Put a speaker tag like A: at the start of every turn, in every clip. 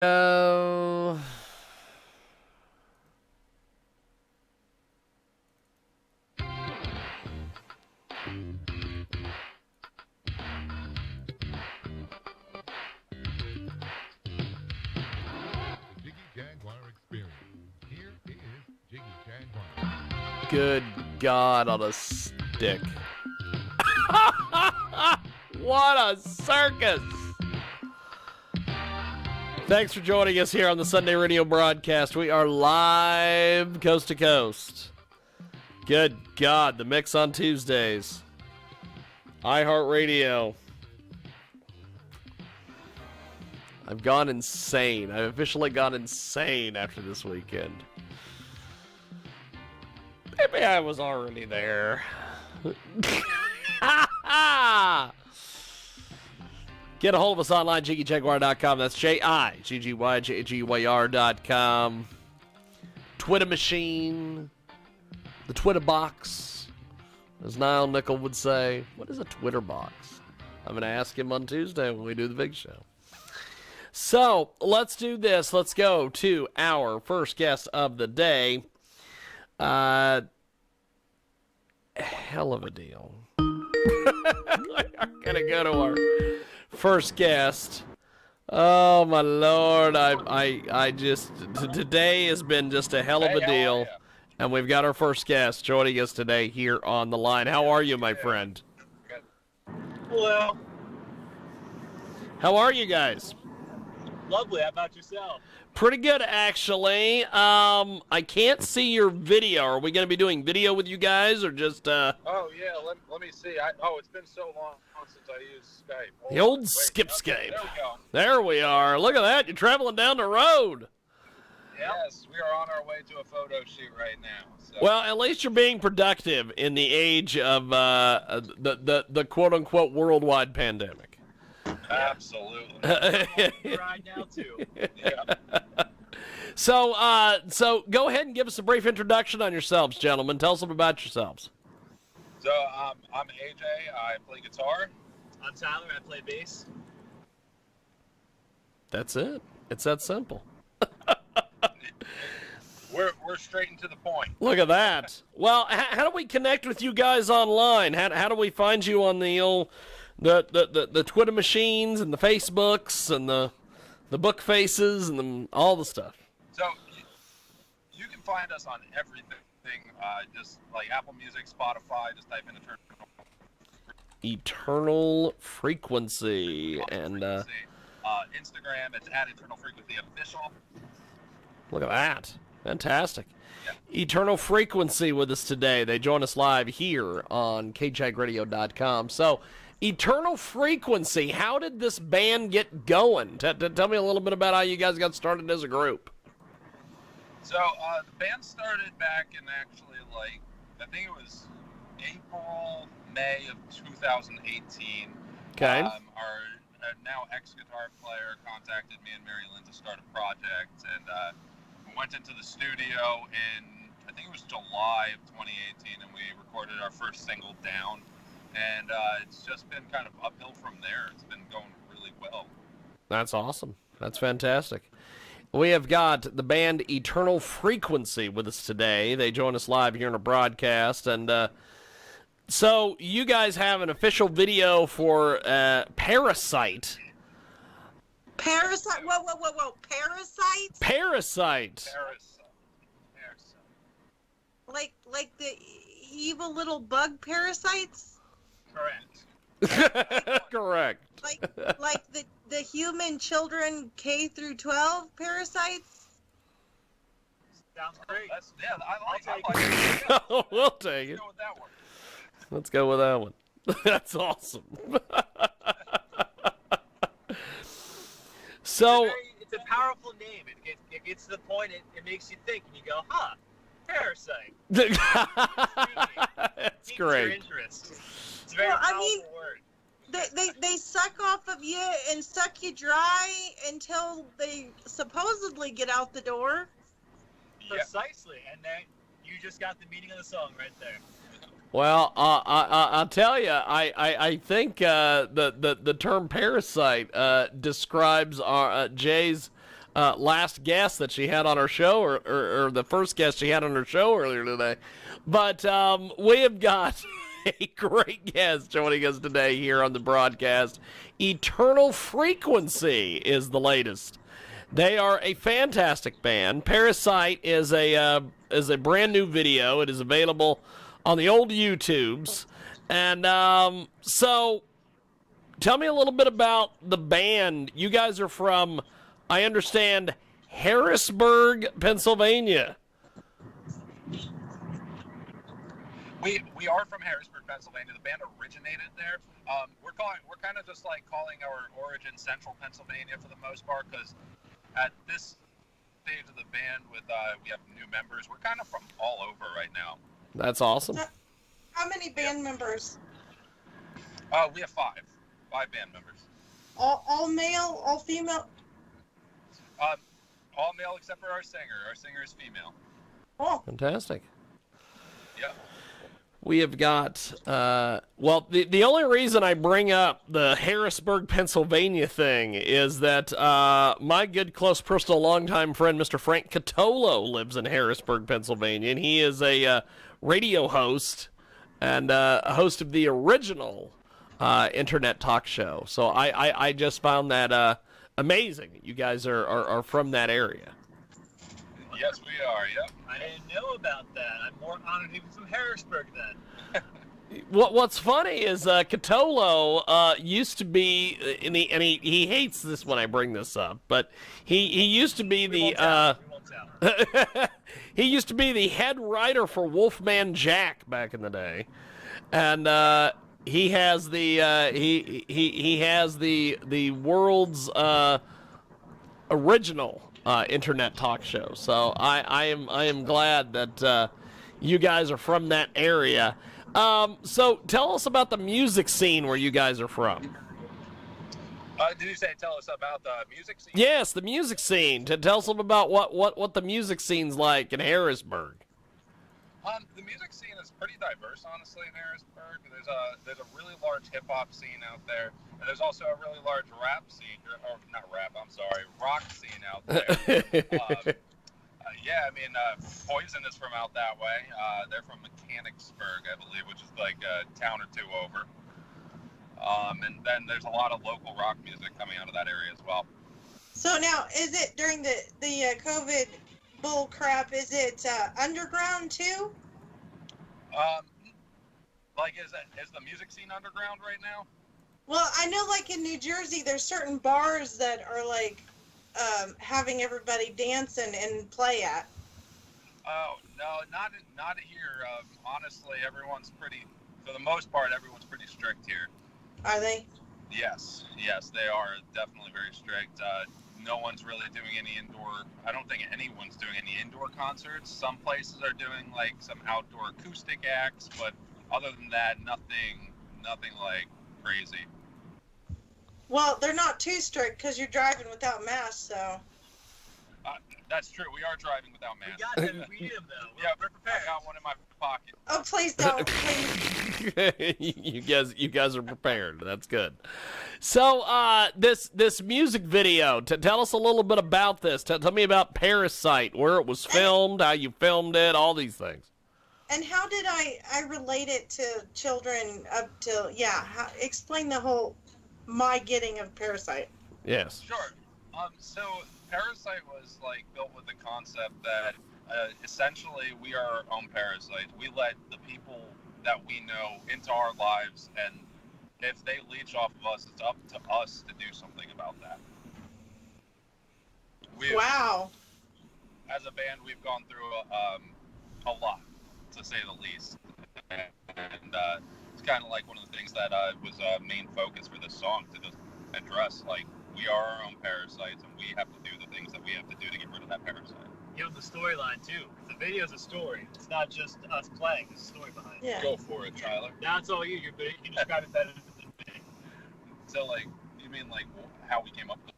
A: Oh.
B: Jiggy Jaguar experience. Here is Jiggy Jaguar.
A: Good God on a stick. What a circus! Thanks for joining us here on the Sunday radio broadcast. We are live coast to coast. Good God, the mix on Tuesdays. iHeartRadio. I've gone insane. I've officially gone insane after this weekend. Maybe I was already there. Get a hold of us online, JiggyJaguar.com. That's JIGGYJAGYR.com. Twitter machine. The Twitter box. As Niall Nickel would say. What is a Twitter box? I'm going to ask him on Tuesday when we do the big show. So, let's do this. Let's go to our first guest of the day. Hell of a deal. I'm going to go to our first guest. Oh my Lord, I just today has been just a hell of a deal, and we've got our first guest joining us today here on the line. How are you, my friend?
C: Hello.
A: How are you guys?
C: Lovely. How about yourself?
A: Pretty good, actually. I can't see your video. Are we going to be doing video with you guys, or just
D: Oh yeah, let me see. It's been so long since I used Skype.
A: the old Skip Skype?
D: There we go.
A: There we are. Look at that. You're traveling down the road.
D: Yep. Yes, we are on our way to a photo shoot right now. So.
A: Well, at least you're being productive in the age of the quote-unquote worldwide pandemic.
D: Absolutely.
C: Right now too.
D: Yeah.
A: So go ahead and give us a brief introduction on yourselves, gentlemen. Tell us a little about yourselves.
D: So I'm AJ. I play guitar.
C: I'm Tyler. I play bass.
A: That's it. It's that simple.
D: We're straight and to the point.
A: Look at that. Well, how do we connect with you guys online? How do we find you on the old the Twitter machines and the Facebooks and the book faces and all the stuff?
D: So you can find us on everything. Just like Apple Music, Spotify. Just type in
A: Eternal Frequency. And
D: Instagram. It's at Eternal Frequency Official.
A: look at that. Fantastic.
D: Yeah.
A: Eternal Frequency with us today. They join us live here on KJAGradio.com. So, Eternal Frequency, how did this band get going? Tell me a little bit about how you guys got started as a group.
D: So the band started back in actually I think it was April, May of 2018.
A: Okay.
D: Our now ex-guitar player contacted me and Mary Lynn to start a project, and we went into the studio in, I think it was July of 2018, and we recorded our first single, Down. And it's just been kind of uphill from there. It's been going really well.
A: That's awesome. That's fantastic. We have got the band Eternal Frequency with us today. They join us live here in a broadcast. And so you guys have an official video for Parasite.
E: Parasite? Whoa. Parasite?
A: Parasite.
E: Like the evil little bug parasites?
C: Correct.
A: Correct.
E: Like the human children K through 12 parasites?
C: Sounds great.
D: I like
A: Oh, we'll take it.
D: Let's go with that one.
A: Let's go with that one. That's awesome. So
C: It's a powerful name. It gets to the point. It makes you think, and you go, huh? Parasite.
A: that's
C: Piques your
A: great.
C: interest. It's a very
E: Well, I
C: powerful
E: mean,
C: word.
E: They suck off of you and suck you dry until they supposedly get out the door.
D: Yeah.
C: Precisely, and then you just got the meaning of the song right there.
A: Well, I'll tell you, I think the term parasite describes our Jay's last guest that she had on her show, or the first guest she had on her show earlier today. But we have got a great guest joining us today here on the broadcast. Eternal Frequency is the latest. They are a fantastic band. Parasite is a brand new video. It is available on the old YouTubes. And so tell me a little bit about the band. You guys are from, I understand, Harrisburg, Pennsylvania.
D: We are from Harrisburg, Pennsylvania. The band originated there. We're kind of just like calling our origin Central Pennsylvania for the most part, because at this stage of the band, with we have new members, we're kind of from all over right now.
A: That's awesome.
E: How many band members?
D: We have five band members.
E: All male, all female?
D: All male except for our singer. Our singer is female.
E: Oh,
A: Fantastic.
D: Yeah.
A: We have got, well, the only reason I bring up the Harrisburg, Pennsylvania thing is that my good, close, personal, longtime friend, Mr. Frank Catolo, lives in Harrisburg, Pennsylvania, and he is a radio host and a host of the original internet talk show. So I just found that amazing. You guys are from that area.
D: Yes, we are. Yep.
C: I didn't know about that. I'm more honored he was from Harrisburg then.
A: What's funny is Catolo used to be, and he hates this when I bring this up, but he used to be
C: We won't tell.
A: he used to be the head writer for Wolfman Jack back in the day, and he has the he has the world's original internet talk show. So I am glad that you guys are from that area. So tell us about the music scene where you guys are from.
D: Did you say tell us about the music scene?
A: Yes, the music scene. Tell us a little about what the music scene's like in Harrisburg.
D: The music scene is pretty diverse, honestly, in Harrisburg. There's a really large hip hop scene out there, and there's also a really large rap scene, or not rap, I'm sorry, rock scene out there. Yeah, I mean, Poison is from out that way. They're from Mechanicsburg, I believe, which is like a town or two over. And then there's a lot of local rock music coming out of that area as well.
E: so now is it during the COVID bull crap? Is it underground too?
D: Like, is the music scene underground right now?
E: Well, I know, like in New Jersey, there's certain bars that are like having everybody dance and play at.
D: Oh no, not here. Honestly, for the most part, everyone's pretty strict here.
E: Are they?
D: Yes, they are definitely very strict. No one's really doing any indoor. I don't think anyone's doing any indoor concerts. Some places are doing like some outdoor acoustic acts, but other than that, nothing like crazy.
E: Well, they're not too strict because you're driving without masks, so.
D: That's true. We are driving without
C: We
D: masks.
C: got that. We need them though.
D: Yeah,
C: We're
D: I
C: prepared.
D: got one in my pocket.
E: Oh, please don't. Please.
A: you guys are prepared. That's good. So this music video. Tell us a little bit about this. Tell me about Parasite, where it was filmed, how you filmed it, all these things.
E: And how did I relate it to children up to, explain the whole, my getting of Parasite.
A: Yes.
D: Sure. So Parasite was like built with the concept that essentially we are our own parasites. We let the people that we know into our lives, and if they leech off of us, it's up to us to do something about that.
E: Wow.
D: As a band, we've gone through a lot, to say the least. And it's kind of like one of the things that was a main focus for this song, to just address, like, we are our own parasites, and we have to do the things that we have to do to get rid of that parasite.
C: Give them the storyline too. The video's a story. It's not just us playing. There's a story behind it.
E: Yeah.
D: Go for it, Tyler.
C: That's all you. You can describe it better than me.
D: So, like, you mean, like, how we came up with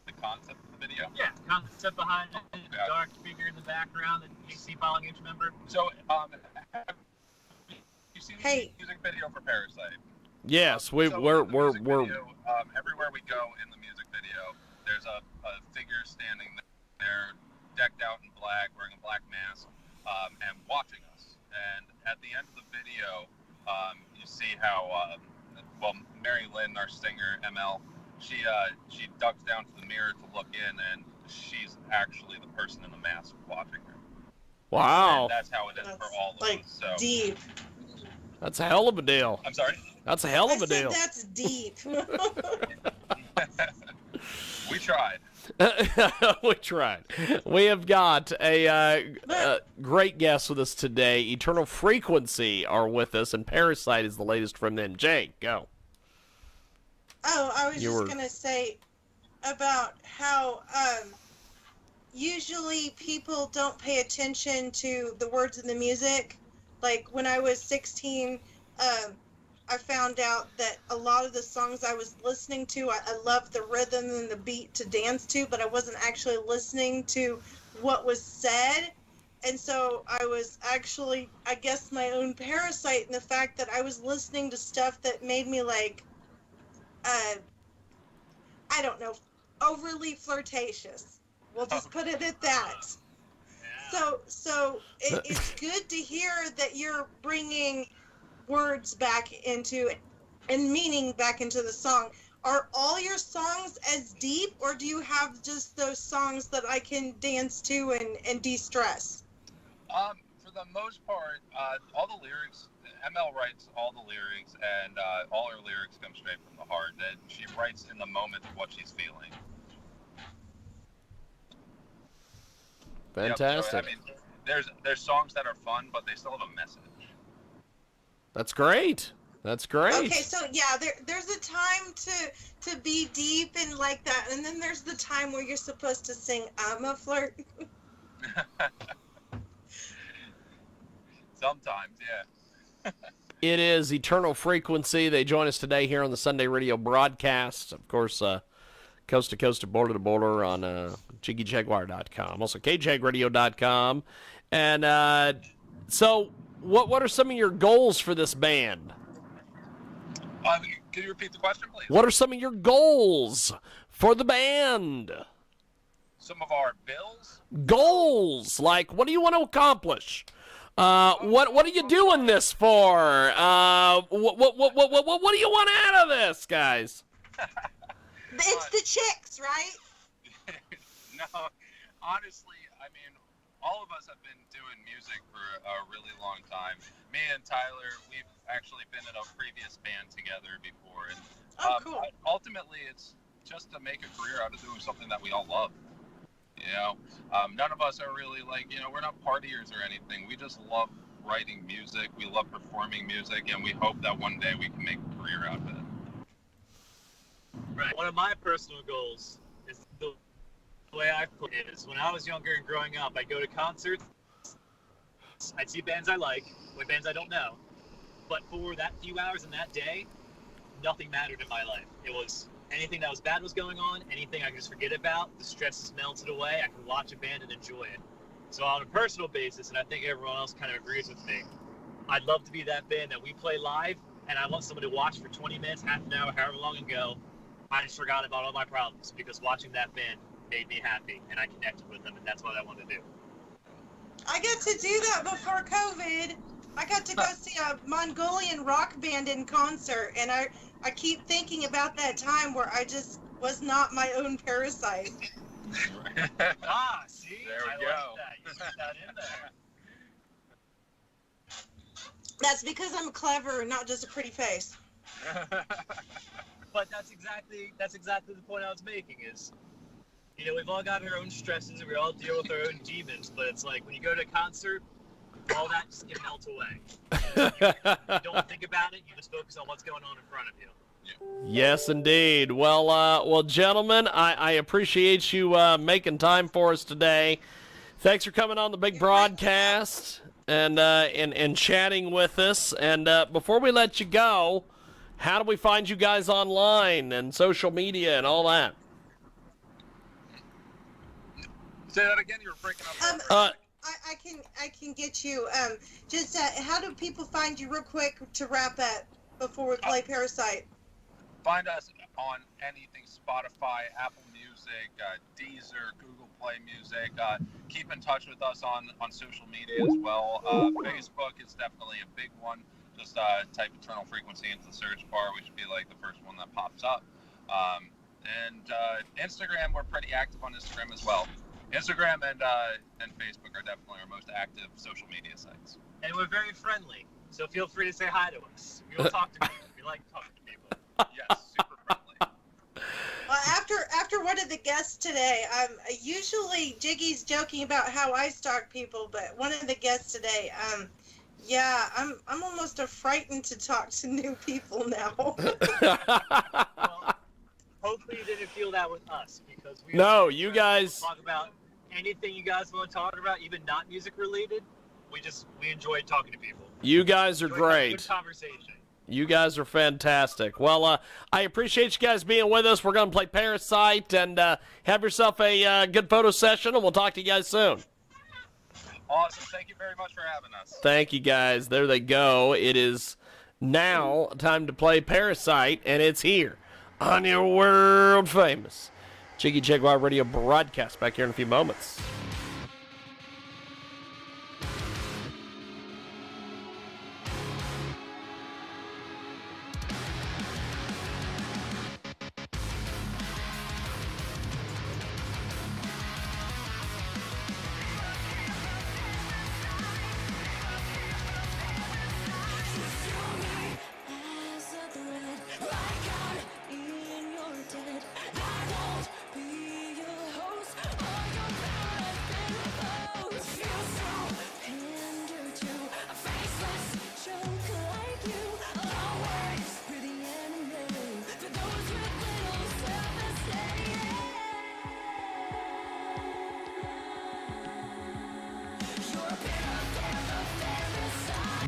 D: the concept of the video?
C: Yeah, concept behind it. The
D: Yeah.
C: dark figure in the background that you see following each member.
D: So, have you seen
E: Hey.
D: the music video for Parasite?
A: Yes,
D: So in the
A: we're
D: music video, everywhere we go in the music video, there's a figure standing there, decked out in black, wearing a black mask, and watching us. And at the end of the video, you see how, Mary Lynn, our singer, ML, she ducks down to the mirror to look in, and she's actually the person in the mask watching her.
A: Wow.
D: And that's how it is for all of
E: like
D: us. So
E: deep.
A: That's a hell of a deal.
D: I'm sorry.
A: That's a hell of
E: I
A: a
E: said
A: deal.
E: that's deep.
D: We tried.
A: We tried. We have got a great guest with us today. Eternal Frequency are with us, and Parasite is the latest from them. Jay, go.
E: Oh, I was just going to say about how usually people don't pay attention to the words in the music. Like when I was 16, I found out that a lot of the songs I was listening to, I loved the rhythm and the beat to dance to, but I wasn't actually listening to what was said. And so I was actually, I guess, my own parasite in the fact that I was listening to stuff that made me like, I don't know, overly flirtatious. We'll just put it at that. So it's good to hear that you're bringing words back into and meaning back into the song. Are all your songs as deep, or do you have just those songs that I can dance to and de-stress?
D: For the most part, all the lyrics, ML writes all the lyrics, and all her lyrics come straight from the heart. That she writes in the moment of what she's feeling.
A: Fantastic.
D: Yep, so, I mean, there's songs that are fun, but they still have a message.
A: That's great. That's great.
E: Okay, so yeah, there's a time to be deep and like that, and then there's the time where you're supposed to sing "I'm a flirt."
D: Sometimes, yeah.
A: It is Eternal Frequency. They join us today here on the Sunday radio broadcast. Of course, coast to coast and border to border on JiggyJaguar.com. Also, KJAGradio.com. And so, what are some of your goals for this band?
D: Can you repeat the question, please?
A: What are some of your goals for the band?
D: Some of our bills?
A: Goals, like what do you want to accomplish? What are you doing this for? What do you want out of this, guys?
E: It's the chicks, right?
D: No, honestly, I mean, all of us have been doing music for a really long time. Me and Tyler, we've actually been in a previous band together before, and
E: Cool.
D: Ultimately, it's just to make a career out of doing something that we all love. You know, none of us are really like, we're not partiers or anything. We just love writing music. We love performing music, and we hope that one day we can make a career out of it.
C: Right. One of my personal goals is the way I put it is when I was younger and growing up, I'd go to concerts. I'd see bands I like, with bands I don't know. But for that few hours in that day, nothing mattered in my life. It was anything that was bad was going on, anything I could just forget about, the stress is melted away, I could watch a band and enjoy it. So on a personal basis, and I think everyone else kind of agrees with me, I'd love to be that band that we play live, and I want someone to watch for 20 minutes, half an hour, however long, and go, I just forgot about all my problems, because watching that band made me happy, and I connected with them, and that's what I want to do.
E: I got to do that before COVID. I got to go see a Mongolian rock band in concert, and I keep thinking about that time where I just was not my own parasite.
C: See?
D: There we
C: I
D: go.
C: like that. You put that in there.
E: That's because I'm clever, not just a pretty face.
C: But that's exactly the point I was making is, we've all got our own stresses and we all deal with our own demons, but it's like when you go to a concert, all that just can melt away. You don't think about it, you just focus on what's going on in front of you.
A: Yes, indeed. Well, gentlemen, I appreciate you making time for us today. Thanks for coming on the big broadcast and chatting with us. And before we let you go, how do we find you guys online and social media and all that?
D: Say that again. You were breaking up.
E: I can get you. Just how do people find you real quick to wrap up before we play Parasite?
D: Find us on anything: Spotify, Apple Music. Music, Deezer, Google Play Music. Keep in touch with us on social media as well. Facebook is definitely a big one. Just type Eternal Frequency into the search bar. We should be like the first one that pops up. And Instagram, we're pretty active on Instagram as well. Instagram and Facebook are definitely our most active social media sites.
C: And we're very friendly, so feel free to say hi to us. We will talk to people. We like talking to people.
D: Yes, super friendly.
E: Well, after one of the guests today, usually Jiggy's joking about how I stalk people, but one of the guests today, yeah, I'm almost frightened to talk to new people now.
C: Well, hopefully you didn't feel that with us, because
A: you guys
C: talk about anything you guys want to talk about, even not music related. We enjoy talking to people.
A: You guys are great.
C: Good conversation.
A: You guys are fantastic. Well, I appreciate you guys being with us. We're going to play Parasite, and have yourself a good photo session, and we'll talk to you guys soon.
D: Awesome. Thank you very much for having us.
A: Thank you, guys. There they go. It is now time to play Parasite, and it's here on your world famous Jiggy Jaguar Radio broadcast. Back here in a few moments.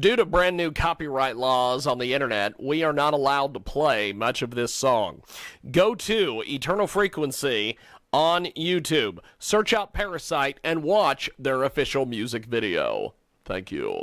A: Due to brand new copyright laws on the internet, we are not allowed to play much of this song. Go to Eternal Frequency on YouTube, search out Parasite, and watch their official music video. Thank you.